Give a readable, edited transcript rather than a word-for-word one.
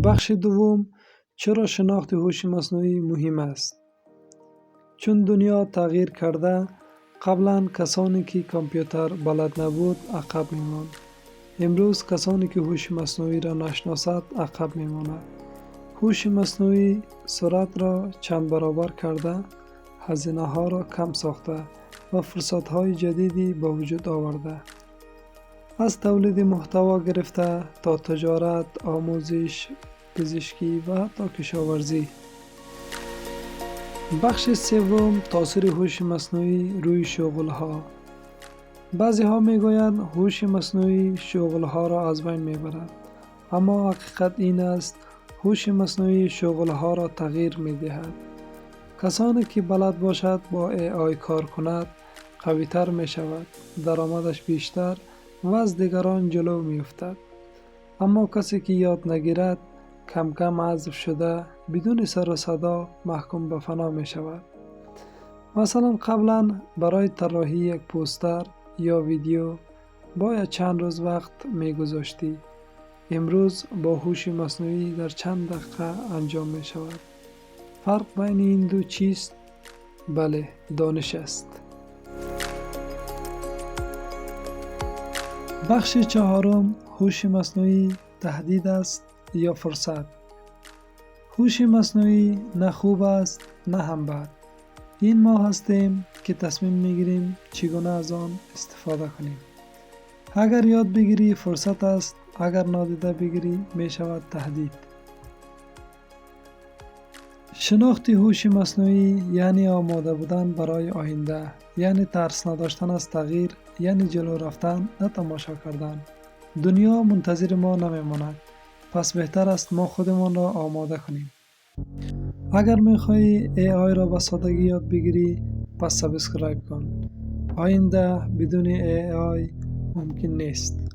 بخش دوم، چرا شناخت هوش مصنوعی مهم است؟ چون دنیا تغییر کرده، قبلا کسانی که کامپیوتر بلد نبود عقب می‌ماند. امروز کسانی که هوش مصنوعی را نشناسد عقب می‌ماند. هوش مصنوعی سرعت را چند برابر کرده، هزینه ها را کم ساخته و فرصت های جدیدی به وجود آورده. از تولید محتوا گرفته تا تجارت، آموزش، پزشکی و حتی کشاورزی. بخش سوم، تاثیر هوش مصنوعی روی شغل‌ها. بعضی ها می گویند هوش مصنوعی شغل‌ها را از بین میبرد. اما حقیقت این است هوش مصنوعی شغل‌ها را تغییر می دهد. کسانی که بلد باشد با AI کار کند قوی‌تر می شود، درآمدش بیشتر و از دیگران جلو می افتد. اما کسی که یاد نگیرد کم کم حذف شده بدون سر و صدا محکوم به فنا می شود. مثلا قبلا برای طراحی یک پوستر یا ویدیو باید چند روز وقت می گذاشتی. امروز با هوش مصنوعی در چند دقیقه انجام می شود. فرق بین این دو چیست؟ بله، دانش است. بخش چهارم، هوش مصنوعی تهدید است یا فرصت؟ هوش مصنوعی نه خوب است نه هم بد. این ما هستیم که تصمیم میگیریم چگونه از آن استفاده کنیم. اگر یاد بگیری فرصت است، اگر نادیده بگیری می شود تهدید. شناخت هوش مصنوعی یعنی آماده بودن برای آینده، یعنی ترس نداشتن از تغییر، یعنی جلو رفتن نه تماشا کردن. دنیا منتظر ما نمیماند، پس بهتر است ما خودمان را آماده کنیم. اگر میخوایی AI را به سادگی یاد بگیری، پس سابسکرایب کن. آینده بدون AI ممکن نیست.